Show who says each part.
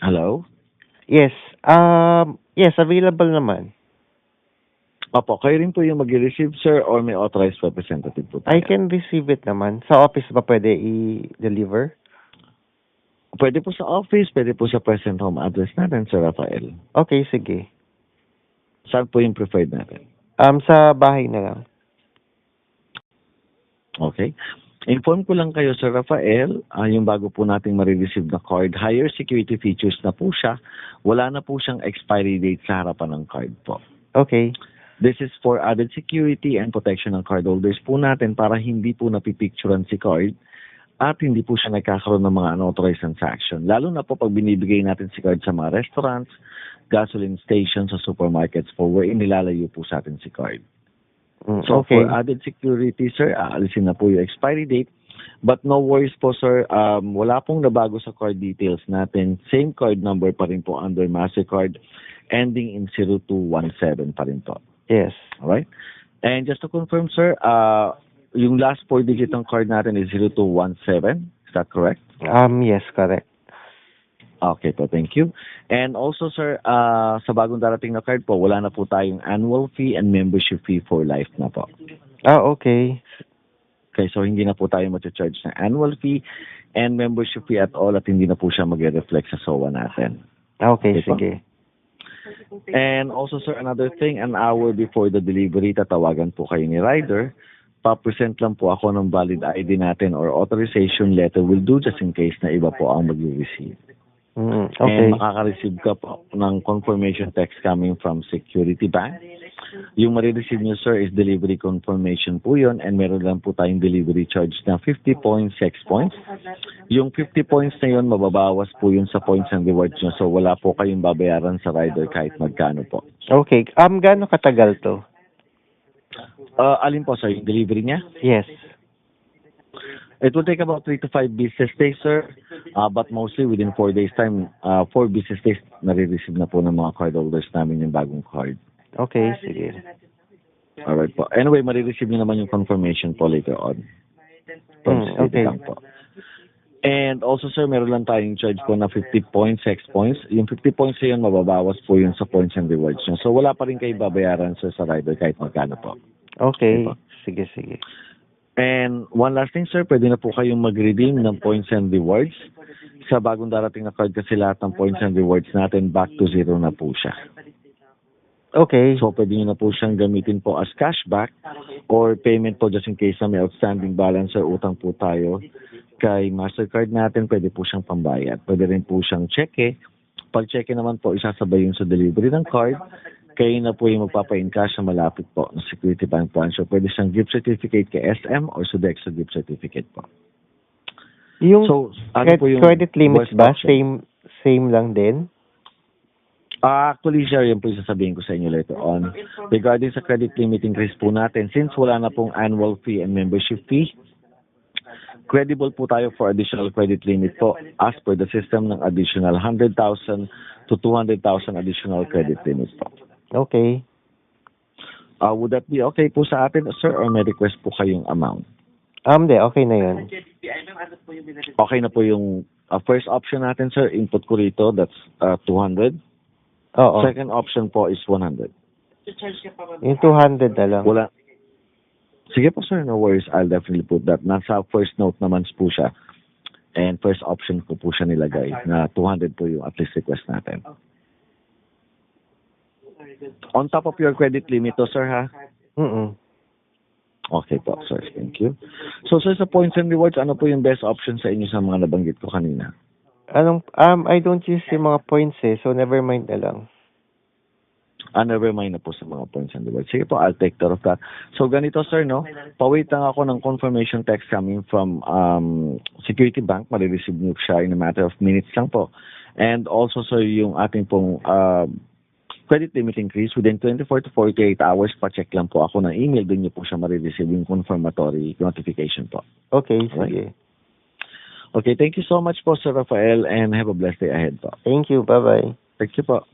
Speaker 1: Hello?
Speaker 2: Yes. Yes, available naman.
Speaker 1: Opo, kayo rin po yung mag-receive, sir, or may authorized representative po
Speaker 2: I
Speaker 1: tayo?
Speaker 2: can receive it naman. Sa office ba pwede i-deliver?
Speaker 1: Pwede po sa office, pwede po sa present home address natin, Sir Rafael.
Speaker 2: Okay, sige.
Speaker 1: Saan po yung preferred natin?
Speaker 2: Sa bahay na lang.
Speaker 1: Okay. Inform ko lang kayo, Sir Rafael, yung bago po nating marireceive na card, higher security features na po siya. Wala na po siyang expiry date sa harapan ng card po.
Speaker 2: Okay.
Speaker 1: This is for added security and protection ng cardholders po natin para hindi po napipicturean si card at hindi po siya nagkakaroon ng mga unauthorized transaction. Lalo na po pag binibigay natin si card sa mga restaurants, gasoline stations, sa supermarkets po wherein nilalayo po sa atin si card. So
Speaker 2: Okay.
Speaker 1: for added security, sir, aalisin na po yung expiry date. But no worries po, sir. Wala pong nabago sa card details natin. Same card number pa rin po under MasterCard, ending in 0217 pa rin po.
Speaker 2: Yes.
Speaker 1: Alright? And just to confirm, sir, yung last 4 digit ng card natin is 0217. Is that correct?
Speaker 2: Yes, correct.
Speaker 1: Okay po, thank you. And also, sir, sa bagong darating na card po, wala na po tayong annual fee and membership fee for life na po.
Speaker 2: Okay.
Speaker 1: Okay, so hindi na po tayo mag-charge ng annual fee and membership fee at all at hindi na po siya mag-reflect sa SOA natin.
Speaker 2: Okay,
Speaker 1: Okay po.
Speaker 2: sige.
Speaker 1: And also, sir, another thing, an hour before the delivery, tatawagan po kayo ni rider. Pa-present lang po ako ng valid ID natin or authorization letter will do just in case na iba po ang mag-receive.
Speaker 2: Okay.
Speaker 1: And makaka-receive ka po ng confirmation text coming from Security Bank. Yung marireceive nyo, sir, is delivery confirmation po yun and meron lang po tayong delivery charge na 50 points, 6 points. Yung 50 points na yun, mababawas po yun sa points and rewards nyo. So wala po kayong babayaran sa rider kahit magkano po.
Speaker 2: Okay. Gaano katagal to?
Speaker 1: Alin po, sir, yung delivery niya?
Speaker 2: Yes.
Speaker 1: It will take about 3 to 5 business days, sir. But mostly within 4 days time, 4 business days, nare-receive na po ng mga cardholders namin yung bagong card.
Speaker 2: Okay, sige.
Speaker 1: Alright po. Anyway, marireceive nyo naman yung confirmation po later on. From
Speaker 2: Okay.
Speaker 1: Citibank po. And also, sir, meron lang tayong charge po na 50 points, 6 points. Yung 50 points na yun, mababawas po yun sa points and rewards nyo. So, wala pa rin kayo babayaran, sir, sa rider kahit magkano po.
Speaker 2: Okay.
Speaker 1: Okay po.
Speaker 2: Sige, sige.
Speaker 1: And one last thing, sir, pwede na po kayong mag-redeem ng points and rewards. Sa bagong darating na card kasi lahat ng points and rewards natin back to zero na po siya.
Speaker 2: Okay.
Speaker 1: So, pwede nyo na po siyang gamitin po as cashback or payment po just in case na may outstanding balance or utang po tayo kay MasterCard natin, pwede po siyang pambayad. Pwede rin po siyang cheque. Pag cheque naman po, isasabay yung sa delivery ng card. Kayo na po yung magpapa-encash na malapit po ng Security Bank branch. So, pwede siyang gift certificate kay SM or Sodexo gift certificate po.
Speaker 2: Yung
Speaker 1: So, ano po yung
Speaker 2: credit limits
Speaker 1: worst
Speaker 2: ba?
Speaker 1: option?
Speaker 2: Same lang din?
Speaker 1: Actually, sir, yun po yung sasabihin ko sa inyo later on. Regarding sa credit limit increase po natin, since wala na pong annual fee and membership fee, credible po tayo for additional credit limit po as per the system ng additional 100,000 to 200,000 additional credit limit po.
Speaker 2: Okay.
Speaker 1: Would that be okay po sa atin, sir, or may request po kayong amount?
Speaker 2: Hindi. Okay na yun.
Speaker 1: Okay na po yung first option natin, sir. Input ko rito, that's 200.
Speaker 2: Oo.
Speaker 1: Second option po is 100.
Speaker 2: Yung 200 na lang.
Speaker 1: Wala. Sige po, sir. No worries. I'll definitely put that. Nasa first note naman po siya. And first option ko po siya nilagay na 200 po yung at least request natin. On top of your credit limit to, sir, ha? Okay po, sir. Thank you. So, sir, sa points and rewards, ano po yung best option sa inyo sa mga nabanggit ko kanina?
Speaker 2: I don't use yung mga points so never mind na lang.
Speaker 1: Never mind na po sa mga points and rewards. Sige po, I'll take care of that. So, ganito, sir, no? Pawait lang ako ng confirmation text coming from Security Bank. Marireceive nyo siya in a matter of minutes lang po. And also, sir, yung ating pong credit limit increase within 24 to 48 hours, pa-check lang po ako ng email. Doon nyo po siya marireceive yung confirmatory notification po.
Speaker 2: Okay,
Speaker 1: Right.
Speaker 2: sige.
Speaker 1: Okay, thank you so much po, Sir Rafael, and have a blessed day ahead po.
Speaker 2: Thank you. Bye-bye.
Speaker 1: Thank you po.